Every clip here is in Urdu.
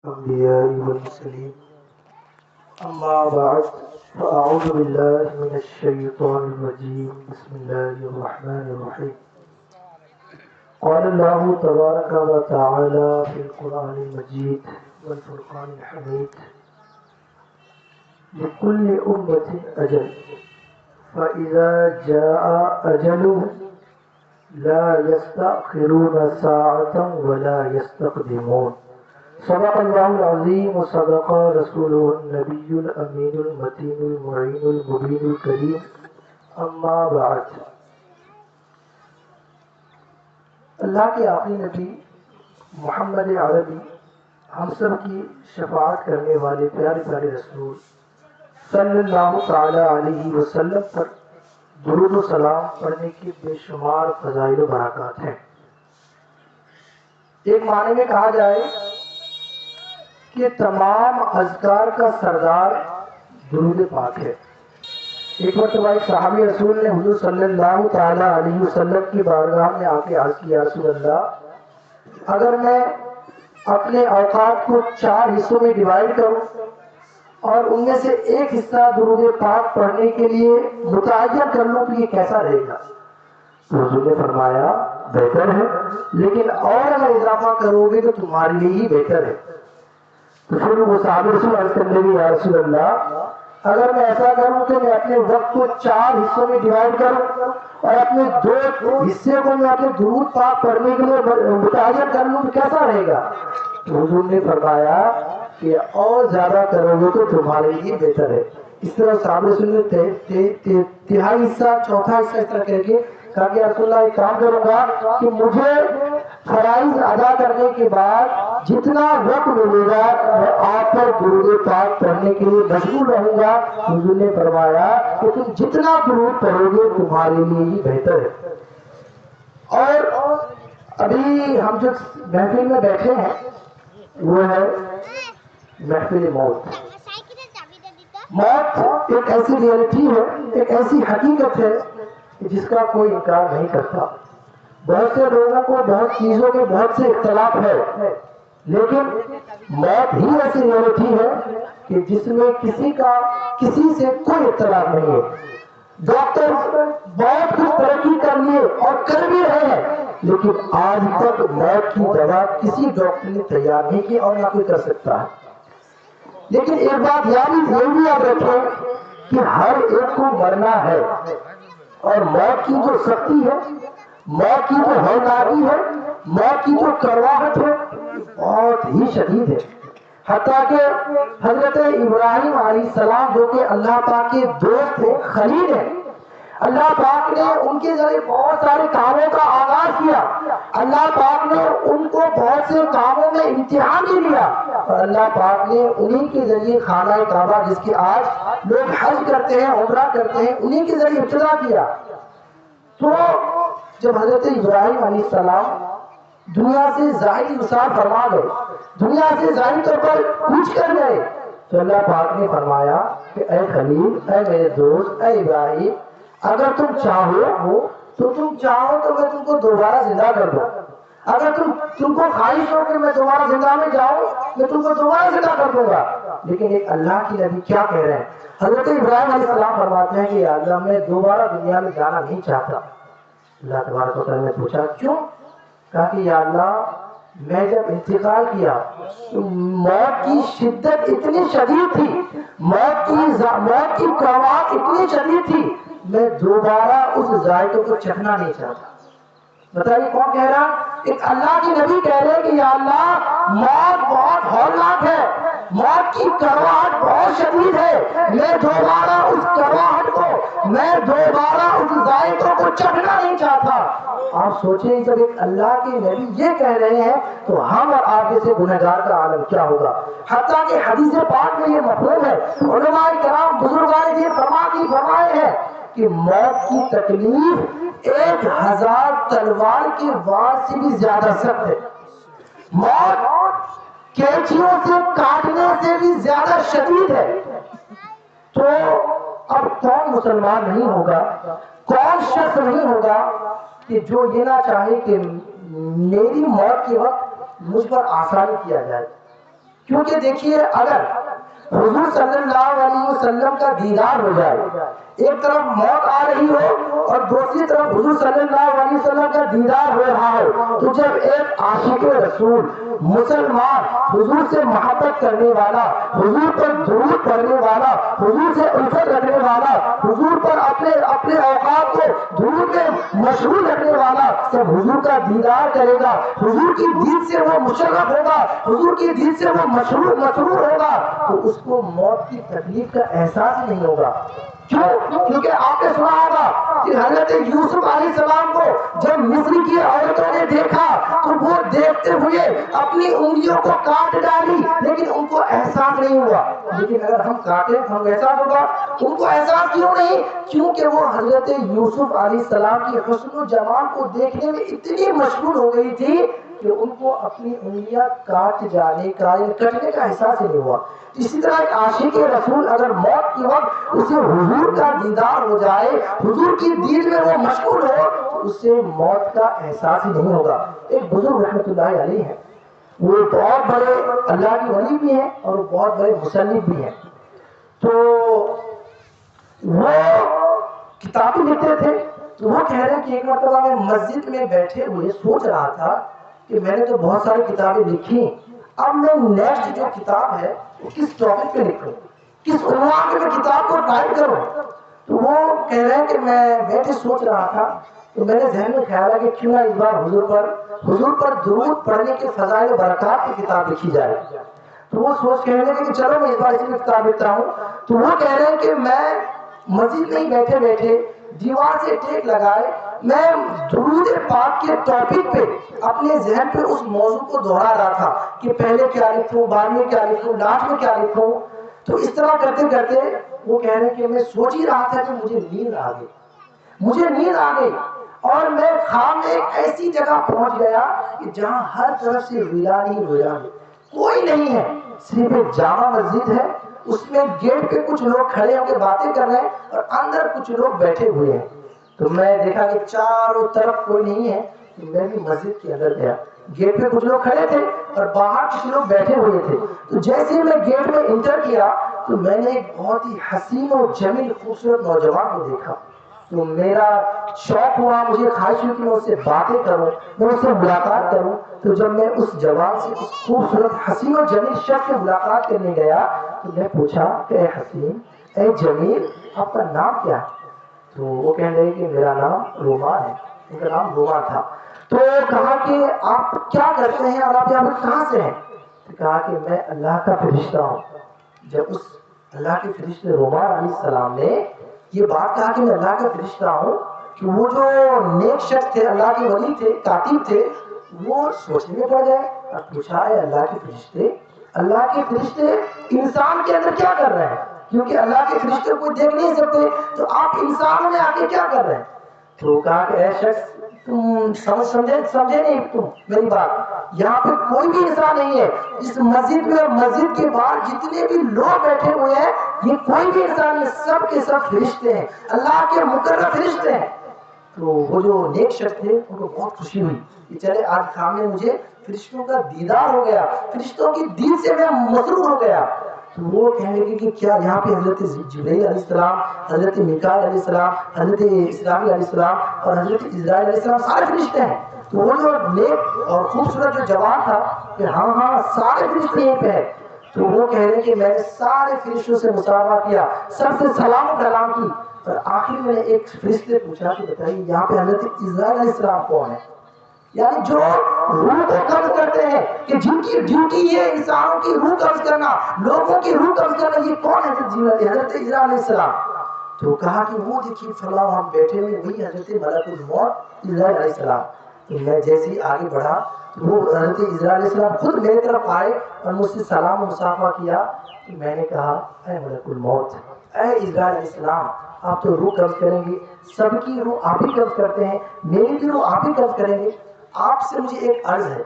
الأنبياء والمرسلين أما بعد فأعوذ بالله من الشيطان الرجيم بسم الله الرحمن الرحيم قال الله تبارك وتعالى في القرآن المجيد والفرقان الحميد لكل أمة أجل فإذا جاء أجلهم لا يستأخرون ساعة ولا يستقدمون صدق الله العظيم وصدق رسوله النبي الأمين المتين المعين المبين الكريم أما بعد اللہ کے آخری نبی محمد عربی ہم سب کی شفاعت کرنے والے پیارے پیارے رسول صلی اللہ تعالی علیہ وسلم پر درود و سلام پڑھنے کی بے شمار فضائل و برکات ہیں۔ ایک معنی میں کہا جائے کہ تمام اذکار کا سردار درود پاک ہے۔ ایک مرتبہ ایک صحابی رسول نے حضور صلی اللہ تعالی علیہ وسلم کی بارگاہ میں آ کے عرض کیا، رسول اللہ اگر میں اپنے اوقات کو 4 حصوں میں ڈیوائیڈ کروں اور ان میں سے ایک حصہ درود پاک پڑھنے کے لیے متعین کر لوں تو یہ کیسا رہے گا؟ تو حضور نے فرمایا بہتر ہے، لیکن اور اگر اضافہ کرو گے تو تمہارے لیے ہی بہتر ہے۔ تو پھر وہ صحابی رسول عرض کرنے لگے، یا رسول اللہ اگر میں ایسا کروں کہ میں اپنے وقت کو 4 حصوں میں ڈیوائیڈ کروں اور اپنے 2 حصے کو میں اپنے درود پاک پڑھنے کے لیے متعین کر لوں تو کیسا رہے گا؟ تو حضور نے فرمایا کہ اور زیادہ کرو گے تو تمہارے لیے بہتر ہے۔ اس طرح صحابہ رسول نے تہائی حصہ، چوتھا حصہ اس طرح کر کے کہا کہ رسول اللہ ایک کام کروں گا کہ مجھے فرائض ادا کرنے کے بعد جتنا وقت ملے گا میں آپ پر درود پاک پڑھنے کے لیے مشغول رہوں گا۔ حضور نے فرمایا کہ تم جتنا درود پڑھو گے تمہارے لیے ہی بہتر ہے۔ اور ابھی ہم جو محفل میں بیٹھے ہیں وہ ہے محفل موت۔ موت ایک ایسی ریئلٹی ہے، ایک ایسی حقیقت ہے جس کا کوئی انکار نہیں کرتا۔ بہت سے لوگوں کو بہت چیزوں کے بہت سے اختلاف ہے، لیکن موت ہی ایسی ریئلٹی ہے کہ جس میں کسی سے کوئی اختلاف نہیں ہے۔ ڈاکٹر بہت کچھ ترقی کر لیے اور کر بھی رہے ہیں، لیکن آج تک موت کی دوا کسی ڈاکٹر نے تیار نہیں کی اور نہ کوئی کر سکتا ہے۔ لیکن ایک بات یہ بھی یاد رکھیں کہ ہر ایک کو مرنا ہے، اور موت کی جو سختی ہے، موت کی جو ہولناکی ہے، موت کی جو کرواہٹ ہے بہت ہی شدید ہے۔ حتیٰ کہ حضرت ابراہیم علیہ السلام جو کہ اللہ پاک کے دوست تھے، خلیل ہیں، اللہ پاک نے ان کے ذریعے بہت سارے کاموں کا آغاز کیا، اللہ پاک نے ان کو بہت سے کاموں میں امتحان بھی لیا، اور اللہ پاک نے انہی کے ذریعے خانہ کعبہ جس کے آج لوگ حج کرتے ہیں، عمرہ کرتے ہیں، انہی کے ذریعے ابتدا کیا۔ تو جب حضرت ابراہیم علیہ السلام دنیا سے ظاہری وصال فرما گئے، دنیا سے ظاہری طور پر کوچ کر گئے، تو اللہ پاک نے فرمایا کہ اے خلیل، اے میرے دوست، اے ابراہیم، اگر تم چاہو تو میں تم کو دوبارہ زندہ کر دوں، اگر تم کو خواہش ہو کہ میں دوبارہ زندہ میں جاؤں میں تم کو دوبارہ زندہ کر دوں گا۔ لیکن ایک اللہ کی نبی کیا کہہ رہے ہیں؟ حضرت ابراہیم علیہ السلام فرماتے ہیں کہ یا اللہ میں دوبارہ دنیا میں جانا نہیں چاہتا۔ اللہ تبارک و تعالیٰ نے پوچھا کیوں؟ کہا کہ یا اللہ میں جب انتقال کیا تو موت کی شدت اتنی شدید تھی، موت کی کرواہٹ اتنی شدید تھی، میں دوبارہ اس ذائقے کو چکھنا نہیں چاہتا۔ بتائیے کون کہہ رہا؟ ایک اللہ کی نبی کہہ رہے کہ یا اللہ موت بہت ہولناک ہے، موت کی کرواہٹ بہت شدید ہے، میں دوبارہ اس کرواہٹ کو، میں دوبارہ اس ذائقے کو چکھنا نہیں چاہتا۔ آپ سوچیں جب ایک اللہ کے نبی یہ کہہ رہے ہیں تو ہم اور آگے سے گنہگار کا عالم کیا ہوگا؟ حتیٰ کہ حدیث پاک میں یہ مفہوم ہے، علماء کرام بزرگان یہ فرمائے ہیں کہ موت کی تکلیف 1000 تلوار کے وار سے بھی زیادہ سخت ہے، موت کینچیوں سے کاٹنے سے بھی زیادہ شدید ہے۔ تو اب کون مسلمان نہیں ہوگا، کون شخص نہیں ہوگا کہ جو یہ نہ چاہے کہ میری موت کے وقت مجھ پر آسانی کیا جائے، کیونکہ دیکھیے اگر حضور صلی اللہ علیہ وسلم کا دیدار ہو جائے، ایک طرف موت آ رہی ہو اور دوسری طرف حضور صلی اللہ علیہ وسلم کا دیدار ہو رہا ہو، تو جب ایک عاشق رسول مسلمان حضور سے محبت کرنے والا، حضور پر درود پڑھنے والا، حضور سے الفت رکھنے والا، حضور پر اپنے اوقات کو درود میں مشغول رکھنے والا جب حضور کا دیدار کرے گا، حضور کی دید سے وہ مشرف ہوگا، حضور کی دید سے وہ مسرور ہوگا، تو اس کو موت کی تکلیف کا احساس ہی نہیں ہوگا۔ کیوں؟ کیونکہ آپ نے سنا ہوگا کہ حضرت یوسف علیہ السلام کو جب مصر کی عورتوں نے دیکھا تو وہ دیکھتے ہوئے اپنی انگلیوں کو کاٹ ڈالی، لیکن ان کو احساس نہیں ہوا۔ لیکن اگر ہم کاٹیں تو ہم احساس ہوگا، ان کو احساس کیوں نہیں؟ کیونکہ وہ حضرت یوسف علیہ السلام کی حسن و جمال کو دیکھنے میں اتنی مشغول ہو گئی تھی کہ ان کو اپنی انگلیاں کاٹ جانے کا یا کٹنے کا احساس ہی نہیں ہوا۔ اسی طرح ایک عاشق رسول اگر موت کے وقت اسے حضور کا دیدار ہو جائے، حضور کی دید میں وہ مشغول ہو، تو اسے موت کا احساس ہی نہیں ہوگا۔ ایک بزرگ رحمۃ اللہ علیہ ہیں، وہ بہت بڑے اللہ کے ولی بھی ہیں اور وہ بہت بڑے مصنف بھی ہیں۔ تو وہ کتابیں لکھتے تھے، تو وہ کہہ رہے ہیں کہ ایک مرتبہ میں مسجد میں بیٹھے ہوئے سوچ رہا تھا کہ میں نے تو بہت ساری کتابیں لکھی، اب میں نیکسٹ جو کتاب ہے وہ کس ٹاپک پہ لکھوں، کس عنوان پہ میں کتاب کو ٹائپ کروں۔ تو وہ کہہ رہے ہیں کہ میں بیٹھے سوچ رہا تھا، تو میرے ذہن میں خیال ہے کہ کیوں نہ اس بار حضور پر درود پڑھنے کے فضائل و برکات کی کتاب لکھی جائے۔ تو وہ سوچ کہنے لگے کہ چلو میں اس بار اسی میں کتاب لکھتا ہوں۔ تو وہ کہہ رہے ہیں کہ میں مسجد میں ہی بیٹھے بیٹھے دیوار سے ٹیک لگائے میں درود پاک کے ٹاپک پہ اپنے ذہن پہ اس موضوع کو دہرا رہا تھا کہ پہلے کیا لکھوں، بعد میں کیا لکھوں، لاسٹ میں کیا لکھوں۔ تو اس طرح کرتے کرتے وہ کہہ رہے ہیں کہ میں سوچ ہی رہا تھا کہ مجھے نیند آ گئی اور میں خواب میں ایک ایسی جگہ پہنچ گیا کہ جہاں ہر طرف سے ویرانی کوئی نہیں ہے، صرف ایک جامع مسجد ہے، اس میں گیٹ پہ کچھ لوگ کھڑے ہو کے باتیں کر رہے ہیں اور اندر کچھ لوگ بیٹھے ہوئے ہیں۔ تو میں دیکھا کہ چاروں طرف کوئی نہیں ہے، تو میں بھی مسجد کے اندر گیا، گیٹ پہ کچھ لوگ کھڑے تھے اور باہر کچھ لوگ بیٹھے ہوئے تھے۔ تو جیسے ہی میں گیٹ میں انٹر کیا تو میں نے ایک بہت ہی حسین و جمیل خوبصورت نوجوان کو دیکھا۔ تو میرا شوق ہوا، مجھے خواہش ہوئی کہ میں اس سے باتیں کروں، میں اس سے ملاقات کروں۔ تو جب میں اس جوان سے، اس خوبصورت حسین و جمیل شخص سے ملاقات کرنے گیا تو میں پوچھا کہ اے حسین، اے جمیل، آپ کا نام کیا ہے؟ تو وہ کہنے لگے کہ میرا نام روما ہے، ان کا نام روما تھا۔ تو کہا کہ آپ کیا کرتے ہیں اور آپ یہاں پر کہاں سے ہیں؟ تو کہا کہ میں اللہ کا فرشتہ ہوں۔ جب اس اللہ کے فرشتے روما علیہ السلام نے یہ بات کہا کہ میں اللہ کا فرشتہ ہوں، کہ وہ جو نیک شخص تھے، اللہ کے ولی تھے، کاتب تھے، وہ سوچنے میں پڑ گئے اور پوچھا ہے اللہ کے فرشتے انسان کے اندر کیا کر رہے ہیں؟ کیونکہ اللہ کے فرشتے کو دیکھ نہیں سکتے، تو آپ انسانوں میں آ کے کیا کر رہے ہیں؟ تو کہا کہ اے شخص، تم سمجھے نہیں تم میری بات، یہاں پہ کوئی بھی انسان نہیں ہے، اس مسجد میں اور مسجد کے باہر جتنے بھی لوگ بیٹھے ہوئے ہیں یہ کوئی بھی انسان نہیں، سب کے سب فرشتے ہیں، اللہ کے مقرب فرشتے ہیں۔ تو وہ جو نیک شخص تھے ان کو بہت خوشی ہوئی کہ چلے آج سامنے مجھے فرشتوں کا دیدار ہو گیا، فرشتوں کی دید سے میں مسرور ہو گیا۔ تو وہ کہنے لگے کہ کیا یہاں پہ حضرت جبرائیل علیہ السلام، حضرت میکائیل علیہ السلام، حضرت اسرافیل علیہ السلام اور حضرت عزرائیل علیہ السلام سارے فرشتے ہیں؟ تو وہ جو نیک اور خوبصورت جو جوان تھا کہ ہاں سارے فرشتے یہیں پہ ہیں۔ تو وہ کہہ رہے کہ میں نے سارے فرشتوں سے مصافحہ کیا، سب سے سلام و کلام کی، اور آخر میں نے ایک فرشتے پوچھا کہ بتائیے یہاں پہ حضرت عزرائیل علیہ السلام کون ہے؟ یعنی جو روح کو قبض کرتے ہیں، کہ جن کی ڈیوٹی یہ انسانوں کی روح قبض کرنا، لوگوں کی روح قبض کرنا، یہ کون ہے؟ حضرت عزرائیل علیہ السلام۔ تو کہا کہ وہ دیکھیے فلاں ہم بیٹھے ہوئے، وہی حضرت ملک الموت عزرائیل علیہ السلام۔ تو میں جیسے ہی آگے بڑھا تو وہ حضرت عزرائیل علیہ السلام خود میرے طرف آئے اور مجھ سے سلام و مصافحہ کیا۔ تو میں نے کہا اے ملک الموت، اے عزرائیل علیہ السلام، آپ تو روح قبض کریں گے، سب کی روح آپ ہی قبض کرتے ہیں، میری بھی روح آپ ہی قبض کریں گے، آپ سے مجھے ایک عرض ہے۔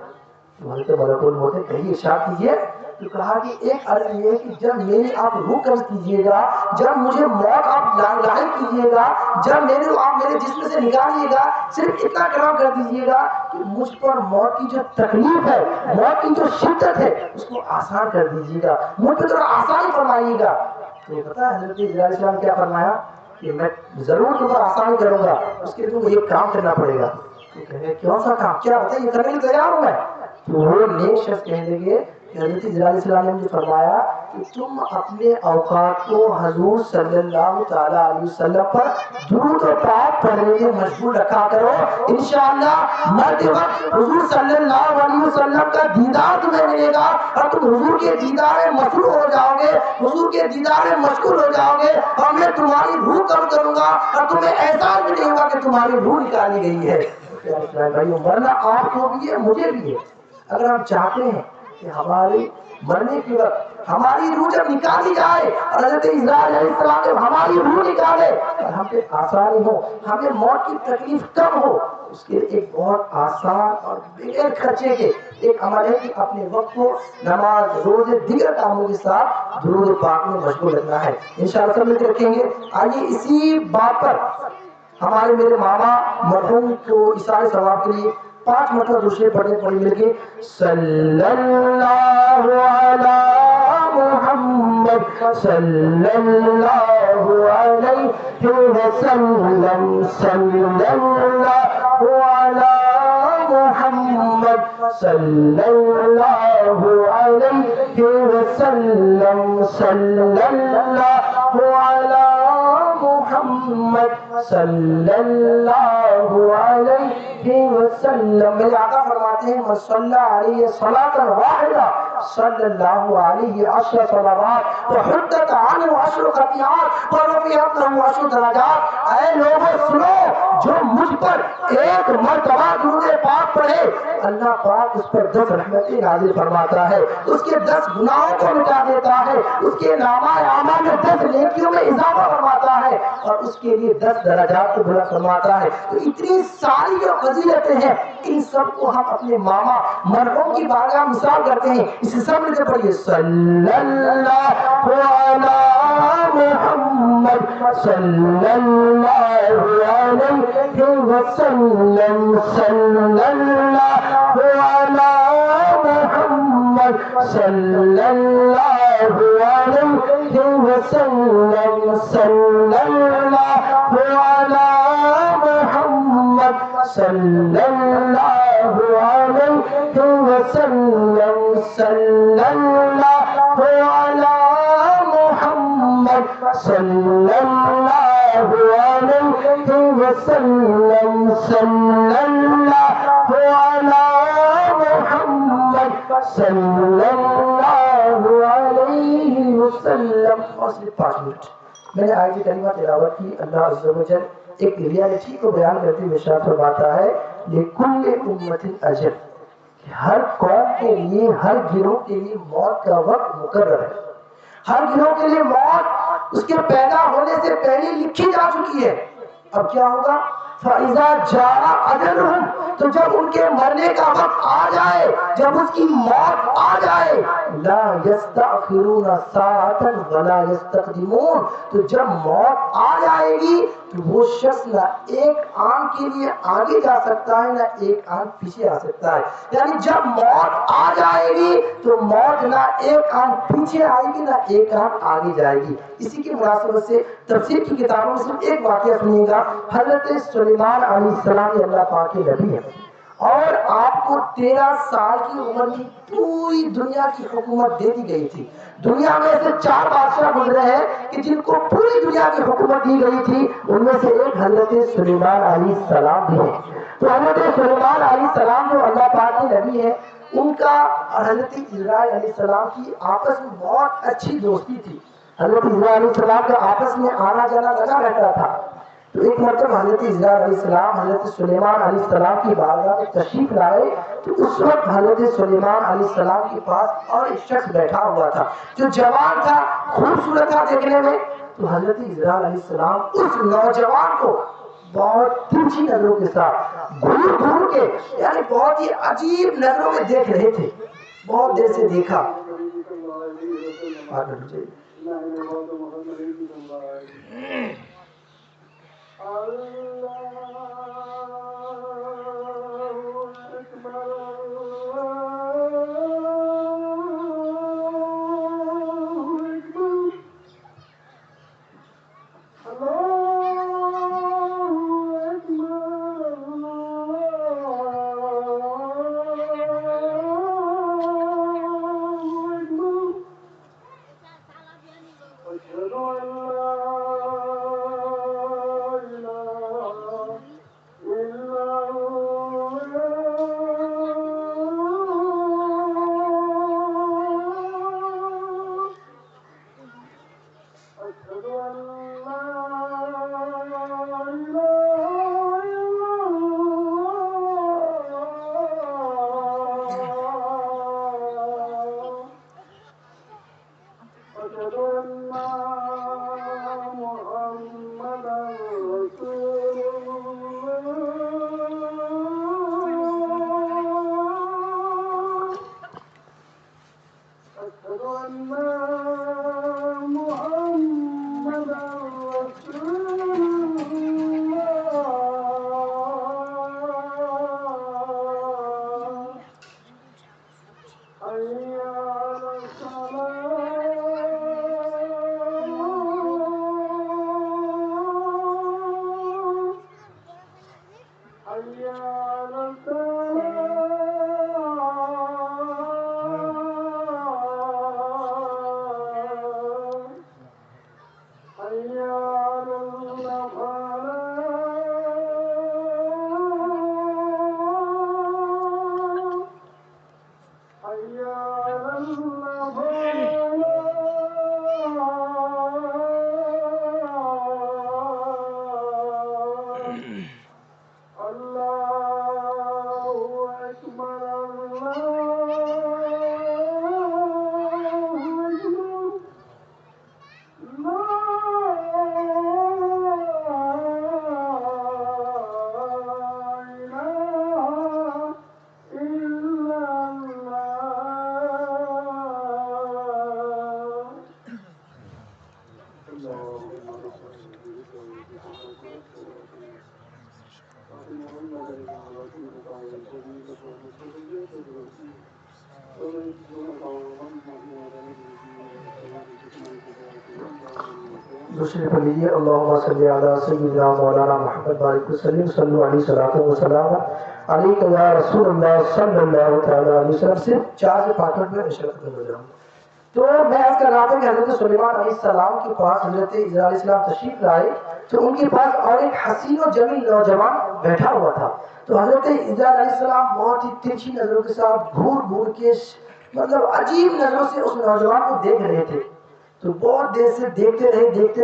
تو حضرت ملک الموت نے کہی ارشاد کیجیے۔ تو کہا کہ ایک عرض یہ کہ جب میری آپ روح قبض کیجیے گا، جب مجھے موت آپ لاحق کیجیے گا، جب میری روح آپ میرے جسم سے نکالیے گا، صرف اتنا کلام کر دیجیے گا کہ مجھ پر موت کی جو تکلیف ہے، موت کی جو شدت ہے، اس کو آسان کر دیجیے گا، مجھ پہ تھوڑا آسان فرمائیے گا۔ تو پتا ہے حضرت علیہ السلام کیا فرمایا کہ میں ضرور تم پر آسان کروں گا، اس کے لیے تم کو ایک کام کرنا پڑے گا۔ تو کہے کون سا کام؟ کیا بتائیے، کرنے کے لیے تیار ہوں میں۔ تو وہ نیک شخص کہنے لگے کہ حضرت علیہ السلام نے مجھے فرمایا کہ تم اپنے اوقات کو حضور صلی اللہ تعالیٰ علیہ وسلم پر درود و پاک پڑھنے میں مشغول رکھا کرو، انشاءاللہ مرتے وقت حضور صلی اللہ علیہ وسلم کا دیدار تمہیں ملے گا اور تم حضور کے دیدار میں مسرور ہو جاؤ گے، حضور کے دیدار میں مشغول ہو جاؤ گے، اور میں تمہاری روح قبض کروں گا اور تمہیں احساس بھی نہیں ہوگا کہ تمہاری روح نکالی گئی ہے۔ بھائی مرنا آپ کو بھی ہے، مجھے بھی ہے۔ اگر ہم چاہتے ہیں کہ ہمارے مرنے کے وقت ہماری روح جب نکالی جائے اور حضرت عیسیٰ علیہ السلام جب ہماری روح نکالے اور ہم پہ آسانی ہو، ہمیں موت کی تکلیف کم ہو، اس کے ایک بہت آسان اور بغیر خرچے کے ایک عمل ہے کہ اپنے وقت کو نماز، روزے، دیگر کاموں کے ساتھ درود پاک میں مشغول رکھنا ہے۔ انشاءاللہ سب مل کے رکھیں گے۔ آئیے اسی بات پر ہمارے میرے ماما مرحوم کو عیسائی ثواب کے لیے 5 مرتبہ دوسرے پڑھنے پڑی مل کے صلی اللہ علی محمد صلی اللہ علیہ وسلم صلی اللہ علی محمد صلی اللہ علیہ وسلم صلی اللہ علی محمد صلی اللہ علیہ وسلم۔ میرے آقا فرماتے ہیں من صلی علیہ صلاۃ واحدہ صلی اللہ علیہ 10 صلوات وحدت عنہ 10 خطیئات ورفعت له 10 درجات۔ اے لوگوں سنو، جو مجھ پر ایک مرتبہ درود پاک پڑھے، اللہ پاک اس پر 10 رحمتیں نازل فرماتا ہے، اس کے 10 گناہوں کو مٹا دیتا ہے، اس کے نامہ اعمال میں 10 نیکیوں میں اضافہ فرماتا ہے اور اس کے لیے 10 درجات کو بلند فرماتا ہے۔ تو اتنی ساری جو فضیلتیں ہیں، ان سب کو ہم اپنے ماما مرحوم کی بارگاہ مثال کرتے ہیں۔ اسے سب مل کے پڑھیے صلی اللہ علی محمد صلی اللہ علیہ وسلم صلی اللہ علی محمد صلی اللہ علیہ وسلم صلی اللہ علی محمد صلی اللہ علیہ وسلم صلی اللہ علی محمد صلی اللہ علیہ وسلم صلی اللہ علی محمد صلی اللہ علیہ وسلم۔ اور صرف 5 منٹ میں نے آیت کریمہ تلاوت کی۔ اللہ عز و جل ایک ریالٹی کو بیان کرتے ہوئے ارشاد فرماتا ہے لِكُلِّ أُمَّةٍ أَجَلٌ، کہ ہر قوم کے لیے، ہر گروہ کے لیے موت کا وقت مقرر ہے۔ ہر گروہ کے لیے موت اس کے پیدا ہونے سے پہلے لکھی جا چکی ہے۔ اب کیا ہوگا؟ فَإِذَا جَاءَ أَجَلُهُمْ، تو جب ان کے مرنے کا وقت آ جائے، جب اس کی موت آ جائے، لَا يَسْتَأْخِرُونَ سَاعَةً وَلَا يَسْتَقْدِمُونَ، تو جب موت آ جائے گی تو وہ شخص نہ ایک آن کے لیے آگے جا سکتا ہے، نہ ایک آن پیچھے آ سکتا ہے۔ یعنی جب موت آ جائے گی تو موت نہ ایک آن پیچھے آئے گی، نہ ایک آن آگے جائے گی۔ اسی کی مناسبت سے تفسیر کی کتابوں میں صرف ایک واقعہ سنیے گا۔ حضرت سلیمان علیہ السلام اللہ پاک کے نبی ہیں اور آپ کو 13 سال کی عمر میں پوری دنیا کی حکومت دے دی گئی تھی۔ دنیا میں سے 4 بادشاہ گزرے ہیں کہ جن کو پوری دنیا کی حکومت دی گئی تھی، ان میں سے ایک حضرت سلیمان علیہ السلام بھی ہے۔ تو حضرت سلیمان علیہ السلام جو اللہ پاک کے نبی ہے، ان کا اور حضرت عزرائیل علیہ السلام کی آپس میں بہت اچھی دوستی تھی۔ حضرت عزرائیل علیہ السلام کا آپس میں آنا جانا لگا رہتا تھا۔ تو ایک مرتبہ حضرت عزرائیل علیہ السلام حضرت سلیمان علیہ السلام کی بارگاہ میں تشریف لائے تو اس وقت حضرت سلیمان علیہ السلام کے پاس اور ایک شخص بیٹھا ہوا تھا جو جوان تھا، خوبصورت تھا دیکھنے میں۔ تو حضرت عزرائیل علیہ السلام اس نوجوان کو بہت ترچھی نظروں کے ساتھ گھور گھور کے، یعنی بہت ہی عجیب نظروں میں دیکھ رہے تھے۔ بہت دیر سے دیکھا آگے بڑھ جائیے۔ دوسرے پر لیجیے اللہم صلی علی سیدنا مولانا محمد بارک وسلم صلو علیہ الصلوۃ والسلام علیک یا رسول اللہ صلی اللہ تعالی علیہ وسلم۔ سے 4 سے 5 منٹ میں اشارت کر رہا ہوں۔ تو میں عرض کر رہا تھا کہ حضرت سلیمان علیہ السلام کے پاس حضرت عزرا علیہ السلام تشریف لائے تو ان کے پاس اور ایک حسین و جمیل نوجوان بیٹھا ہوا تھا۔ تو حضرت عزرا علیہ السلام بہت ہی ترچھی نظروں کے ساتھ گھور گھور کے مطلب عجیب نظروں سے اس نوجوان کو دیکھ رہے تھے۔ تو بہت دیر سے دیکھتے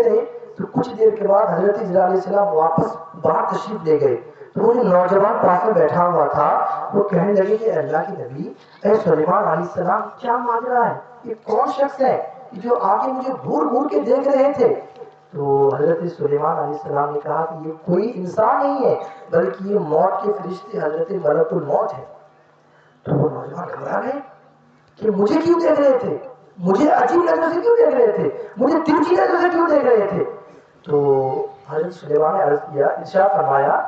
رہے تو کچھ دیر کے بعد حضرت عزرا علیہ السلام واپس باہر تشریف لے گئے۔ تو وہ جو نوجوان پاس میں بیٹھا ہوا تھا وہ کہنے لگے کہ اللہ کے نبی اے سلیمان علیہ السلام کیا ماجرا ہے، یہ کون شخص ہے جو آگے مجھے گھور گھور کے دیکھ رہے تھے؟ تو حضرت سلیمان علیہ السلام نے کہا کہ یہ کوئی انسان نہیں ہے بلکہ یہ موت کے فرشتے حضرت ملک الموت ہے۔ تو وہ نوجوان گھبرا گئے کہ مجھے کیوں دیکھ رہے تھے، مجھے عجیب نظروں سے کیوں دیکھ رہے تھے، مجھے ترچھی نظروں سے کیوں دیکھ رہے تھے؟ تو حضرت سلیمان نے عرض کیا، ارشاد فرمایا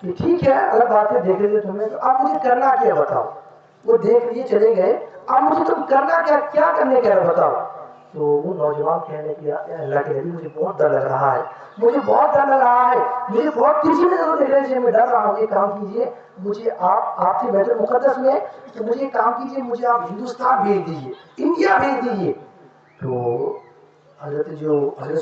کہ ٹھیک ہے الگ بات ہے دیکھ لیے تمہیں، تو اب مجھے کرنا کیا بتاؤ۔ وہ دیکھ لیے چلے گئے، اب مجھے تم کرنا کیا کرنے کا بتاؤ۔ تو وہ نوجوان کہنے لگا اللہ کے نبی مجھے بہت ڈر لگ رہا ہے، مجھے بہت ڈر لگ رہا ہے، مجھے بہت ترچھی نظروں دیکھ رہے ہیں، میں ڈر رہا ہوں۔ یہ کام کیجیے، مجھے آپ کے بیت المقدس میں تو مجھے کام کیجیے، مجھے آپ ہندوستان بھیج دیجیے، انڈیا بھیج دیجیے۔ تو حضرت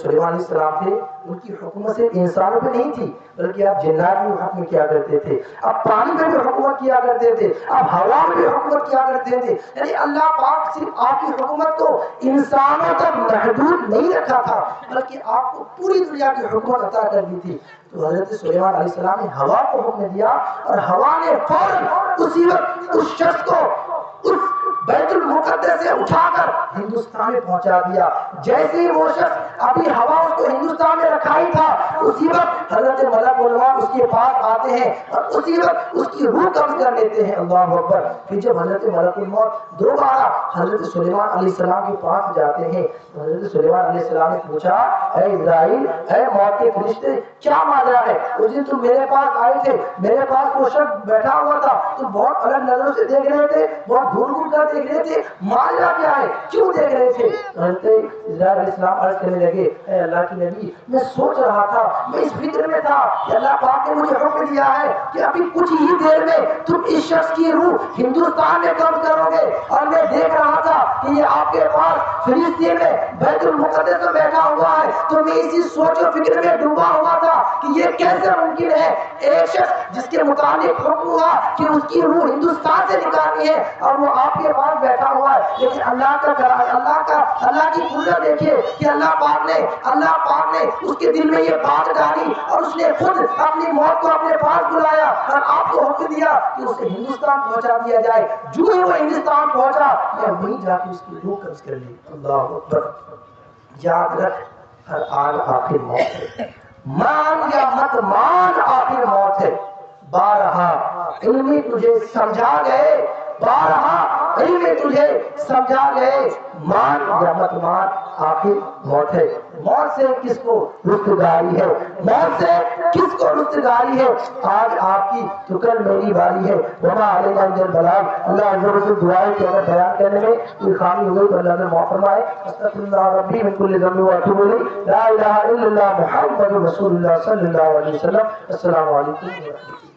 سلیمان علیہ السلام تھے ان کی حکومت صرف انسانوں پہ نہیں تھی بلکہ آپ جنات بھی حکم کیا کرتے تھے، آپ پانی پہ بھی حکومت کیا کرتے تھے، آپ ہوا میں بھی حکومت کیا کرتے تھے۔ یعنی اللہ پاک صرف آپ کی حکومت کو انسانوں تک محدود نہیں رکھا تھا بلکہ آپ کو پوری دنیا کی حکومت عطا کر دی تھی۔ تو حضرت سلیمان علیہ السلام نے ہوا کو حکم دیا اور ہوا نے فوراً اسی وقت اس شخص کو، اس بیت المقدس سے اٹھا کر ہندوستان میں پہنچا دیا. جیسے ہی وہ شخص ابھی ہوا اس کو ہندوستان میں رکھا ہی تھا، اسی وقت حضرت ملک الموت اس کے پاس آتے ہیں اور اسی وقت اس کی روح قبض کر لیتے ہیں. اللہ اکبر. پھر جب حضرت ملک الموت دوبارہ حضرت سلیمان علیہ السلام کے پاس جاتے ہیں تو حضرت سلیمان علیہ السلام نے پوچھا، اے اسرائیل، اے موت کے فرشتے، کیا ماجرا ہے؟ اس دن تم میرے پاس آئے تھے، میرے پاس وہ شخص بیٹھا ہوا تھا، تم بہت الگ نظروں سے دیکھ رہے تھے، بہت گھور گھور کر دیکھ رہے تھے، ماجرا کیا ہے؟ کیوں دیکھ رہے تھے؟ حضرت اسرائیل علیہ السلام عرض کرنے لگے، اے اللہ کے نبی، میں سوچ رہا تھا، میں اس فکر میں تھا کہ اللہ پاک نے مجھے حکم دیا ہے کہ ابھی کچھ ہی دیر میں تم اس شخص کی روح ہندوستان میں قبض کرو گے، اور میں دیکھ رہا تھا کہ یہ آپ کے پاس فلسطین میں بیت المقدس میں بیٹھا ہوا ہے، تو میں اسی سوچ و فکر میں ڈوبا ہوا تھا کہ یہ کیسے ممکن ہے ایک شخص جس کے متعلق حکم ہوا کہ اس کی روح ہندوستان سے نکالنی ہے اور وہ آپ کے پاس بیٹھا ہوا ہے. لیکن اللہ کی قدرت دیکھیے کہ اللہ پاک نے اس کے دل میں یہ بات ڈالی اور اس نے خود اپنی موت کو اپنے پاس بلایا اور آپ کو حکم دیا کہ اسے ہندوستان پہنچا دیا جائے. جو ہی وہ ہندوستان پہنچا میں وہیں جا کے اس کی روح قبض کر لی. اللہ اکبر. یاد رکھ، ہر آن آخر موت ہے، مان یا مت مان آخر موت ہے. بارہا علمی تجھے سمجھا گئے، بارہا علمی تجھے سمجھا گئے، مان یا مت مان آخر موت ہے. موت سے کس کو رستگاری ہے؟ موت سے کس کو رستگاری ہے؟ آج آپ کی تو کل میری باری ہے. وما علینا الا البلاغ. اللہ عز و جل دعائیں کہ اگر بیان کرنے میں کوئی خامی ہوئی تو اللہ نے معاف فرمائے. استغفر اللہ ربی من کل ذنب واتوب الیہ. لا الہ الا اللہ محمد رسول اللہ صلی اللہ علیہ وسلم. السلام علیکم ورحمۃ اللہ.